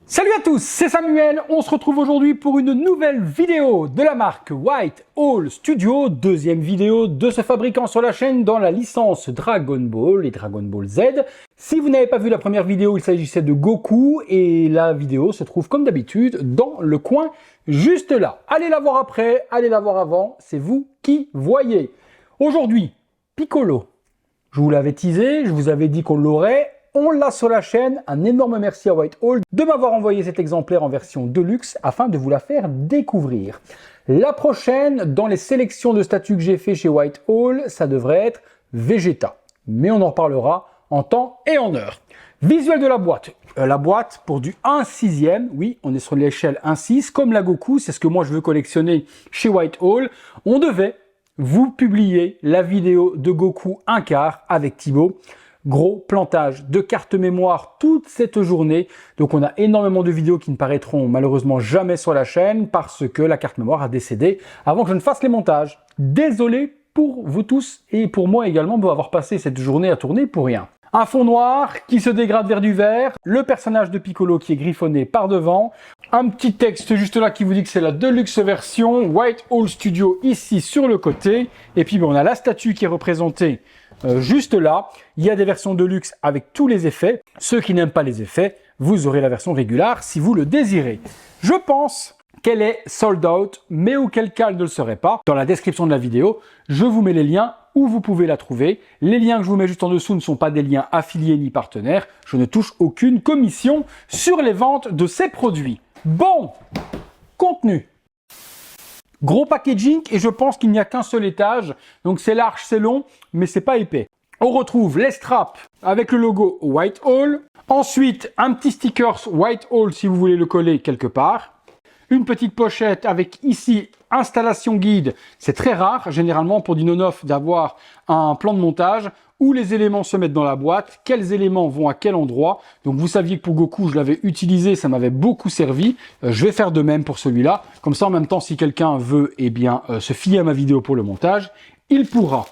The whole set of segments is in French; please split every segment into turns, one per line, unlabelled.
Salut à tous, c'est Samuel, on se retrouve aujourd'hui pour une nouvelle vidéo de la marque White Hole Studio, deuxième vidéo de ce fabricant sur la chaîne dans la licence Dragon Ball et Dragon Ball Z. Si vous n'avez pas vu la première vidéo, il s'agissait de Goku et la vidéo se trouve comme d'habitude dans le coin juste là. Allez la voir après, allez la voir avant, c'est vous qui voyez. Aujourd'hui, Piccolo. Je vous l'avais teasé, je vous avais dit qu'on l'aurait. On l'a sur la chaîne, un énorme merci à White Hole de m'avoir envoyé cet exemplaire en version Deluxe afin de vous la faire découvrir. La prochaine, dans les sélections de statues que j'ai fait chez White Hole, ça devrait être Vegeta. Mais on en reparlera en temps et en heure. Visuel de la boîte. La boîte pour du 1/6e, oui, on est sur l'échelle 1/6, comme la Goku, c'est ce que moi je veux collectionner chez White Hole. On devait vous publier la vidéo de Goku 1/4 avec Thibaut. Gros plantage de carte mémoire toute cette journée. Donc on a énormément de vidéos qui ne paraîtront malheureusement jamais sur la chaîne parce que la carte mémoire a décédé avant que je ne fasse les montages. Désolé pour vous tous et pour moi également d'avoir passé cette journée à tourner pour rien. Un fond noir qui se dégrade vers du vert, le personnage de Piccolo qui est griffonné par devant, un petit texte juste là qui vous dit que c'est la Deluxe version, White Hole Studio ici sur le côté, et puis on a la statue qui est représentée juste là. Il y a des versions Deluxe avec tous les effets. Ceux qui n'aiment pas les effets, vous aurez la version régulière si vous le désirez. Je pense qu'elle est sold out, mais auquel cas elle ne le serait pas. Dans la description de la vidéo, je vous mets les liens où vous pouvez la trouver. Les liens que je vous mets juste en dessous ne sont pas des liens affiliés ni partenaires. Je ne touche aucune commission sur les ventes de ces produits. Bon, contenu. Gros packaging et je pense qu'il n'y a qu'un seul étage. Donc c'est large, c'est long, mais c'est pas épais. On retrouve les straps avec le logo White Hole. Ensuite, un petit sticker White Hole si vous voulez le coller quelque part. Une petite pochette avec ici installation guide. C'est très rare, généralement pour du non-off, d'avoir un plan de montage où les éléments se mettent dans la boîte, quels éléments vont à quel endroit. Donc vous saviez que pour Goku, je l'avais utilisé, ça m'avait beaucoup servi. Je vais faire de même pour celui-là. Comme ça, en même temps, si quelqu'un veut se fier à ma vidéo pour le montage, il pourra.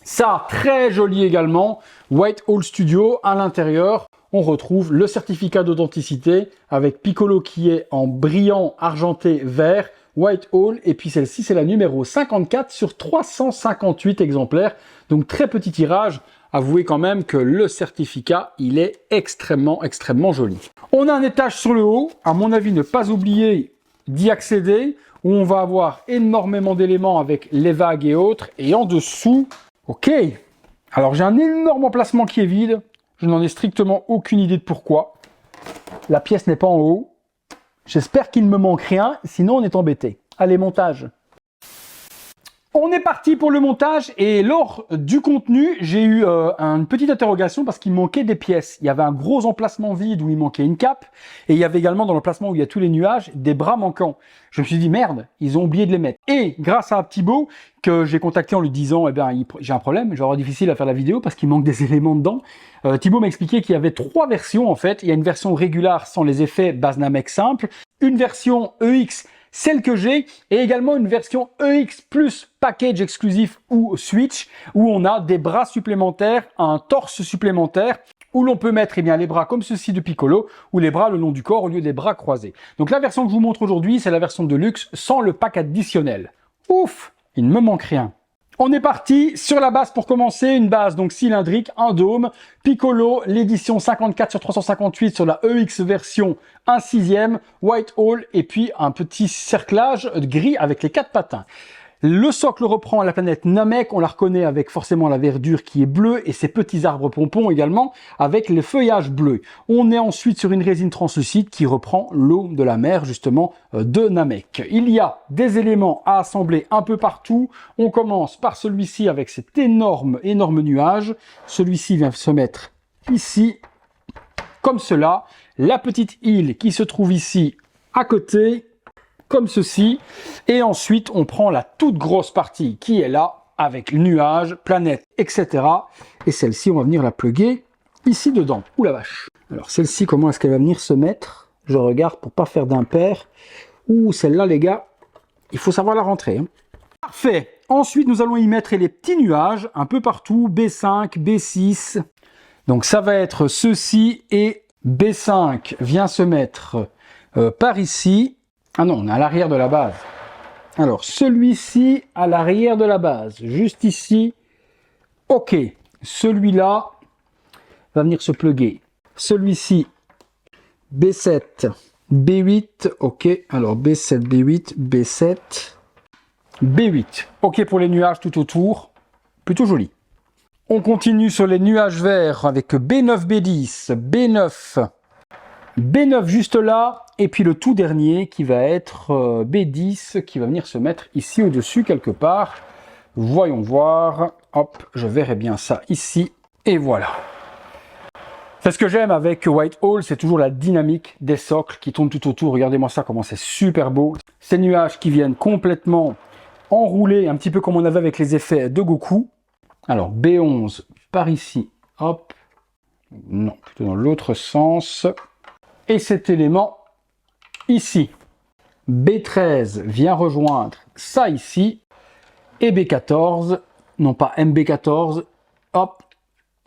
Ça, très joli également, White Hole Studio, à l'intérieur, on retrouve le certificat d'authenticité avec Piccolo qui est en brillant argenté vert, White Hole, et puis celle-ci c'est la numéro 54 sur 358 exemplaires, donc très petit tirage. Avouez quand même que le certificat, il est extrêmement joli. On a un étage sur le haut, à mon avis ne pas oublier d'y accéder, où on va avoir énormément d'éléments avec les vagues et autres, et en dessous, ok, alors j'ai un énorme emplacement qui est vide. Je n'en ai strictement aucune idée de pourquoi. La pièce n'est pas en haut. J'espère qu'il ne me manque rien, sinon on est embêté. Allez, montage. On est parti pour le montage et lors du contenu, j'ai eu une petite interrogation parce qu'il manquait des pièces. Il y avait un gros emplacement vide où il manquait une cape et il y avait également dans l'emplacement où il y a tous les nuages des bras manquants. Je me suis dit merde, ils ont oublié de les mettre. Et grâce à Thibaut que j'ai contacté en lui disant j'ai un problème, j'aurai difficile à faire la vidéo parce qu'il manque des éléments dedans. Thibaut m'a expliqué qu'il y avait 3 versions en fait. Il y a une version régulière sans les effets base Namek simple, une version EX celle que j'ai, et également une version EX plus package exclusif ou Switch, où on a des bras supplémentaires, un torse supplémentaire, où l'on peut mettre les bras comme ceci de Piccolo, ou les bras le long du corps au lieu des bras croisés. Donc la version que je vous montre aujourd'hui, c'est la version de luxe sans le pack additionnel. Ouf, il ne me manque rien. On est parti sur la base pour commencer, une base donc cylindrique, un dôme, Piccolo, l'édition 54 sur 358 sur la EX version 1/6e, White Hole et puis un petit cerclage gris avec les 4 patins. Le socle reprend la planète Namek, on la reconnaît avec forcément la verdure qui est bleue et ces petits arbres pompons également avec le feuillage bleu. On est ensuite sur une résine translucide qui reprend l'eau de la mer justement de Namek. Il y a des éléments à assembler un peu partout. On commence par celui-ci avec cet énorme nuage. Celui-ci vient se mettre ici comme cela. La petite île qui se trouve ici à côté, comme ceci, et ensuite on prend la toute grosse partie qui est là, avec nuages, planètes, etc. Et celle-ci, on va venir la plugger ici dedans. Ouh la vache. Alors celle-ci, comment est-ce qu'elle va venir se mettre? Je regarde pour pas faire d'impair. Ouh, celle-là les gars, il faut savoir la rentrer. Hein. Parfait. Ensuite, nous allons y mettre les petits nuages, un peu partout, B5, B6. Donc ça va être ceci et B5 vient se mettre par ici. Ah non, on est à l'arrière de la base. Alors, celui-ci à l'arrière de la base, juste ici. Ok, celui-là va venir se plugger. Celui-ci, B7, B8, ok. Alors, B7, B8, B7, B8. Ok pour les nuages tout autour. Plutôt joli. On continue sur les nuages verts avec B9, B10, B9, B9 juste là, et puis le tout dernier qui va être B10 qui va venir se mettre ici au-dessus quelque part. Voyons voir, hop, je verrai bien ça ici, et voilà. C'est ce que j'aime avec White Hole, c'est toujours la dynamique des socles qui tournent tout autour. Regardez-moi ça, comment c'est super beau. Ces nuages qui viennent complètement enrouler, un petit peu comme on avait avec les effets de Goku. Alors, B11 par ici, hop, non, plutôt dans l'autre sens. Et cet élément ici. B13 vient rejoindre ça ici. Et B14, non pas MB14, hop,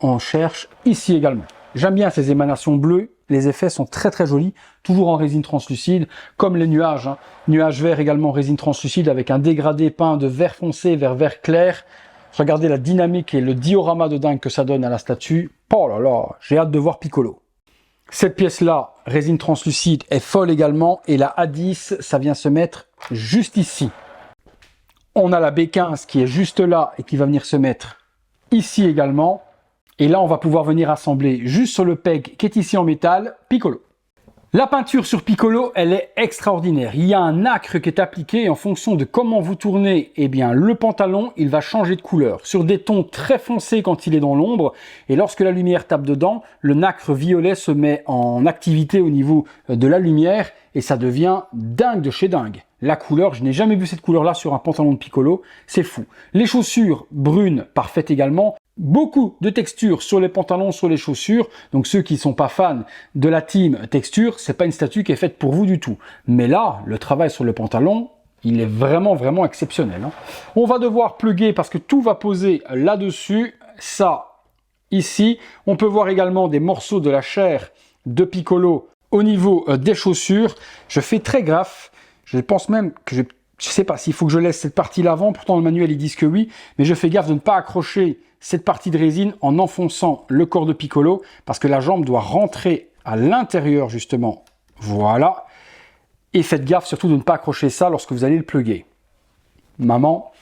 on cherche ici également. J'aime bien ces émanations bleues, les effets sont très très jolis, toujours en résine translucide, comme les nuages. Hein. Nuages verts également résine translucide avec un dégradé peint de vert foncé vers vert clair. Regardez la dynamique et le diorama de dingue que ça donne à la statue. Oh là là, j'ai hâte de voir Piccolo. Cette pièce-là, résine translucide, est folle également. Et la A10, ça vient se mettre juste ici. On a la B15 qui est juste là et qui va venir se mettre ici également. Et là, on va pouvoir venir assembler juste sur le peg qui est ici en métal, Piccolo. La peinture sur Piccolo, elle est extraordinaire. Il y a un nacre qui est appliqué et en fonction de comment vous tournez, eh bien, le pantalon, il va changer de couleur. Sur des tons très foncés quand il est dans l'ombre et lorsque la lumière tape dedans, le nacre violet se met en activité au niveau de la lumière et ça devient dingue de chez dingue. La couleur, je n'ai jamais vu cette couleur-là sur un pantalon de Piccolo, c'est fou. Les chaussures brunes, parfaites également. Beaucoup de texture sur les pantalons, sur les chaussures. Donc ceux qui ne sont pas fans de la team texture, c'est pas une statue qui est faite pour vous du tout. Mais là, le travail sur le pantalon, il est vraiment exceptionnel. Hein. On va devoir plugger parce que tout va poser là-dessus. Ça, ici. On peut voir également des morceaux de la chair de Piccolo au niveau des chaussures. Je fais très gaffe. Je pense même que je ne sais pas s'il faut que je laisse cette partie l'avant. Pourtant, le manuel, ils disent que oui. Mais je fais gaffe de ne pas accrocher cette partie de résine en enfonçant le corps de Piccolo parce que la jambe doit rentrer à l'intérieur justement. Voilà. Et faites gaffe surtout de ne pas accrocher ça lorsque vous allez le plugger. Maman,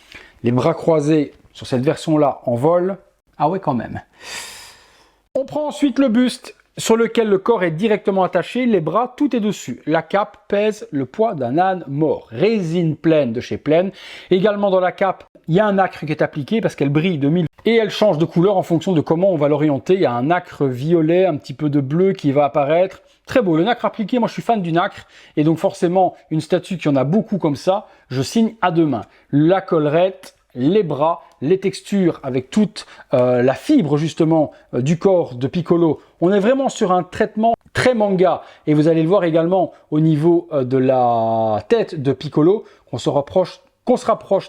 les bras croisés sur cette version-là en vol. Ah ouais, quand même. On prend ensuite le buste sur lequel le corps est directement attaché, les bras, tout est dessus. La cape pèse le poids d'un âne mort. Résine pleine de chez Pleine. Également dans la cape, il y a un nacre qui est appliqué parce qu'elle brille de mille et elle change de couleur en fonction de comment on va l'orienter. Il y a un nacre violet, un petit peu de bleu qui va apparaître. Très beau, le nacre appliqué, moi je suis fan du nacre. Et donc forcément, une statue qui en a beaucoup comme ça, je signe à deux mains. La collerette, les bras, les textures avec toute la fibre justement du corps de Piccolo. On est vraiment sur un traitement très manga et vous allez le voir également au niveau de la tête de Piccolo qu'on se rapproche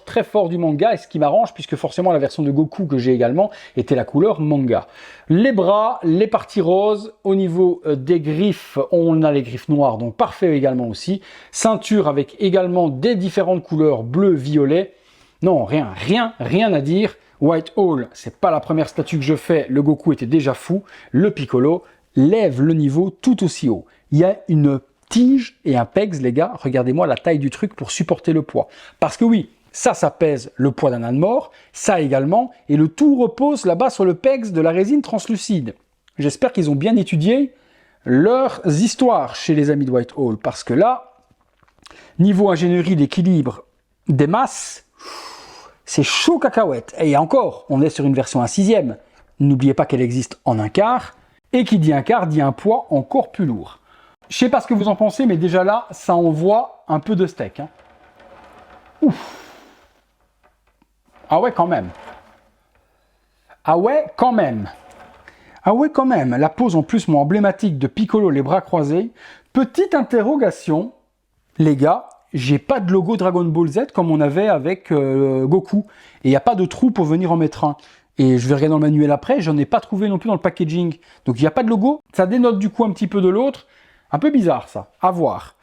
très fort du manga et ce qui m'arrange puisque forcément la version de Goku que j'ai également était la couleur manga. Les bras, les parties roses, au niveau des griffes, on a les griffes noires donc parfait également aussi. Ceinture avec également des différentes couleurs bleu, violet. Non, rien à dire. White Hole, c'est pas la première statue que je fais. Le Goku était déjà fou. Le Piccolo lève le niveau tout aussi haut. Il y a une tige et un pegs, les gars. Regardez-moi la taille du truc pour supporter le poids. Parce que oui, ça pèse le poids d'un âne mort. Ça également. Et le tout repose là-bas sur le pegs de la résine translucide. J'espère qu'ils ont bien étudié leurs histoires chez les amis de White Hole. Parce que là, niveau ingénierie d'équilibre des masses, c'est chaud cacahuète. Et encore, on est sur une version 1/6. N'oubliez pas qu'elle existe en 1/4. Et qui dit 1/4 dit un poids encore plus lourd. Je sais pas ce que vous en pensez, mais déjà là, ça envoie un peu de steak. Hein. Ouf. Ah ouais, quand même. Ah ouais, quand même. Ah ouais, quand même. La pose en plus, moi, emblématique de Piccolo, les bras croisés. Petite interrogation, les gars. J'ai pas de logo Dragon Ball Z comme on avait avec Goku. Et il n'y a pas de trou pour venir en mettre un. Et je vais regarder dans le manuel après, j'en ai pas trouvé non plus dans le packaging. Donc il n'y a pas de logo, ça dénote du coup un petit peu de l'autre. Un peu bizarre ça, à voir.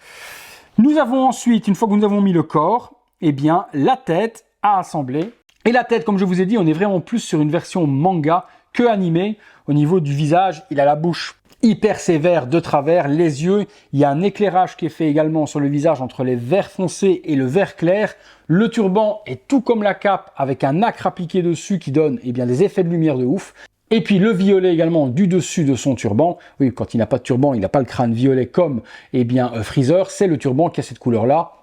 Nous avons ensuite, une fois que nous avons mis le corps, eh bien la tête à assembler. Et la tête, comme je vous ai dit, on est vraiment plus sur une version manga que animé. Au niveau du visage, il a la bouche hyper sévère de travers, les yeux, il y a un éclairage qui est fait également sur le visage entre les verts foncés et le vert clair. Le turban est tout comme la cape avec un nacre appliqué dessus qui donne eh bien, des effets de lumière de ouf. Et puis le violet également du dessus de son turban. Oui, quand il n'a pas de turban, il n'a pas le crâne violet comme eh bien, Freezer, c'est le turban qui a cette couleur-là.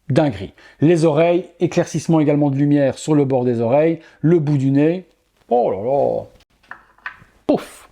Dinguerie. Les oreilles, éclaircissement également de lumière sur le bord des oreilles, le bout du nez. Oh là là. Pouf.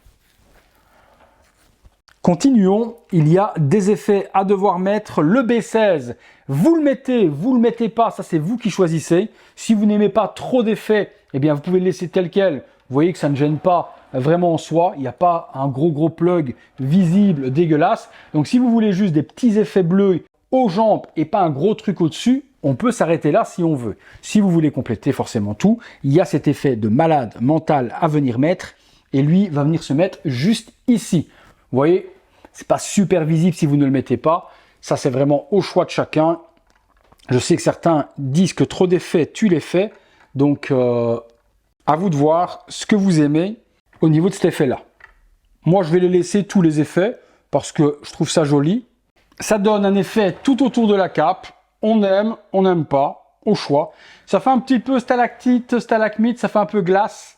Continuons, il y a des effets à devoir mettre. Le B16, vous le mettez pas, ça c'est vous qui choisissez. Si vous n'aimez pas trop d'effets, eh bien vous pouvez le laisser tel quel. Vous voyez que ça ne gêne pas vraiment en soi. Il n'y a pas un gros plug visible, dégueulasse. Donc si vous voulez juste des petits effets bleus aux jambes et pas un gros truc au-dessus, on peut s'arrêter là si on veut. Si vous voulez compléter forcément tout, il y a cet effet de malade mental à venir mettre. Et lui va venir se mettre juste ici. Vous voyez, c'est pas super visible si vous ne le mettez pas. Ça, c'est vraiment au choix de chacun. Je sais que certains disent que trop d'effets tue l'effet. Donc, à vous de voir ce que vous aimez au niveau de cet effet-là. Moi, je vais les laisser tous les effets parce que je trouve ça joli. Ça donne un effet tout autour de la cape. On aime, on n'aime pas, au choix. Ça fait un petit peu stalactite, stalagmite, ça fait un peu glace.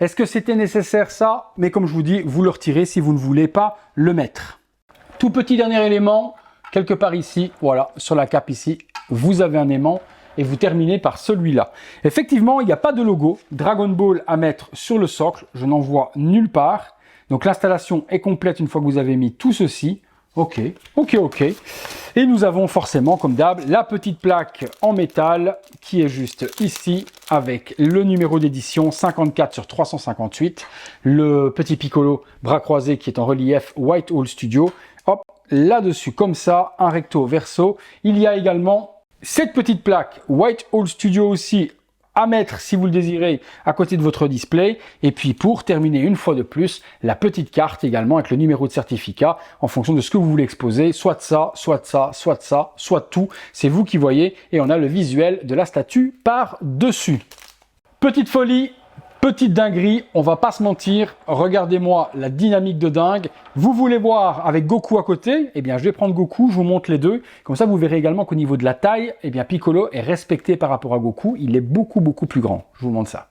Est-ce que c'était nécessaire ça? Mais comme je vous dis, vous le retirez si vous ne voulez pas le mettre. Tout petit dernier élément, quelque part ici, voilà, sur la cape ici, vous avez un aimant et vous terminez par celui-là. Effectivement, il n'y a pas de logo Dragon Ball à mettre sur le socle, je n'en vois nulle part. Donc l'installation est complète une fois que vous avez mis tout ceci. Ok. Et nous avons forcément, comme d'hab, la petite plaque en métal qui est juste ici avec le numéro d'édition 54/358, le petit Piccolo bras croisés qui est en relief White Hole Studio. Hop, là-dessus, comme ça, un recto verso. Il y a également cette petite plaque White Hole Studio aussi à mettre si vous le désirez à côté de votre display. Et puis pour terminer une fois de plus, la petite carte également avec le numéro de certificat en fonction de ce que vous voulez exposer, soit ça, soit ça, soit ça, soit tout. C'est vous qui voyez et on a le visuel de la statue par-dessus. Petite folie, petite dinguerie, on va pas se mentir, regardez-moi la dynamique de dingue. Vous voulez voir avec Goku à côté? Eh bien je vais prendre Goku, je vous montre les deux. Comme ça vous verrez également qu'au niveau de la taille, eh bien Piccolo est respecté par rapport à Goku. Il est beaucoup plus grand. Je vous montre ça.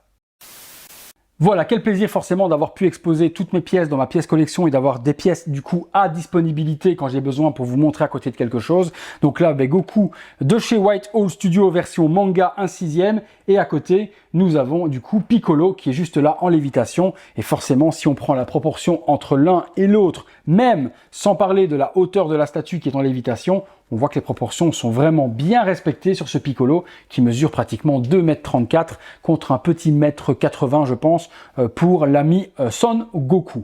Voilà, quel plaisir forcément d'avoir pu exposer toutes mes pièces dans ma pièce collection et d'avoir des pièces du coup à disponibilité quand j'ai besoin pour vous montrer à côté de quelque chose. Donc là, avec Goku de chez White Hole Studio version manga 1/6 et à côté, nous avons du coup Piccolo qui est juste là en lévitation. Et forcément, si on prend la proportion entre l'un et l'autre, même sans parler de la hauteur de la statue qui est en lévitation, on voit que les proportions sont vraiment bien respectées sur ce Piccolo qui mesure pratiquement 2,34 m contre un petit 1,80 m je pense pour l'ami Son Goku.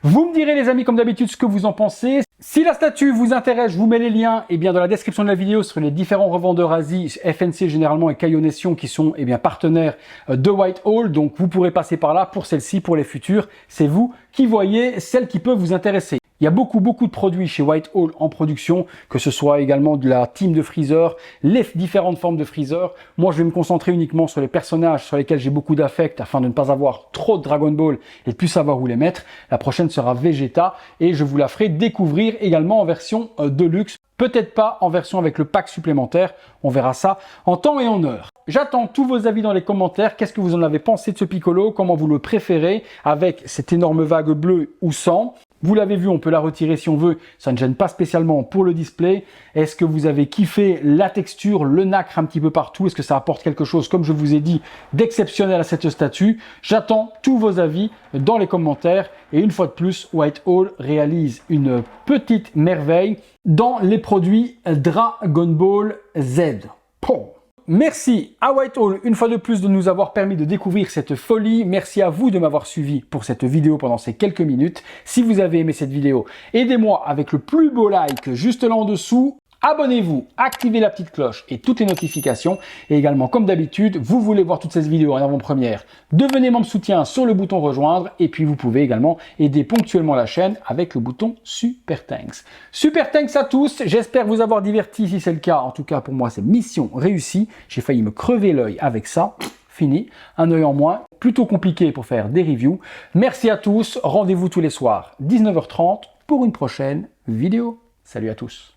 Vous me direz les amis comme d'habitude ce que vous en pensez. Si la statue vous intéresse, je vous mets les liens dans la description de la vidéo sur les différents revendeurs Asie, FNC généralement et Kaio Nation qui sont partenaires de White Hole. Donc vous pourrez passer par là pour celle-ci, pour les futures. C'est vous qui voyez celle qui peut vous intéresser. Il y a beaucoup de produits chez White Hole en production, que ce soit également de la team de Freezer, les différentes formes de Freezer. Moi, je vais me concentrer uniquement sur les personnages sur lesquels j'ai beaucoup d'affect afin de ne pas avoir trop de Dragon Ball et de plus savoir où les mettre. La prochaine sera Vegeta et je vous la ferai découvrir également en version Deluxe. Peut-être pas en version avec le pack supplémentaire, on verra ça en temps et en heure. J'attends tous vos avis dans les commentaires. Qu'est-ce que vous en avez pensé de ce Piccolo? Comment vous le préférez? Avec cette énorme vague bleue ou sans? Vous l'avez vu, on peut la retirer si on veut, ça ne gêne pas spécialement pour le display. Est-ce que vous avez kiffé la texture, le nacre un petit peu partout? Est-ce que ça apporte quelque chose, comme je vous ai dit, d'exceptionnel à cette statue? J'attends tous vos avis dans les commentaires. Et une fois de plus, White Hole réalise une petite merveille dans les produits Dragon Ball Z. Oh. Merci à White Hole une fois de plus de nous avoir permis de découvrir cette folie. Merci à vous de m'avoir suivi pour cette vidéo pendant ces quelques minutes. Si vous avez aimé cette vidéo, aidez-moi avec le plus beau like juste là en dessous. Abonnez-vous, activez la petite cloche et toutes les notifications. Et également, comme d'habitude, vous voulez voir toutes ces vidéos en avant-première, devenez membre soutien sur le bouton rejoindre. Et puis, vous pouvez également aider ponctuellement la chaîne avec le bouton Super Thanks. Super Thanks à tous. J'espère vous avoir diverti si c'est le cas. En tout cas, pour moi, c'est mission réussie. J'ai failli me crever l'œil avec ça. Fini. Un œil en moins. Plutôt compliqué pour faire des reviews. Merci à tous. Rendez-vous tous les soirs, 19h30 pour une prochaine vidéo. Salut à tous.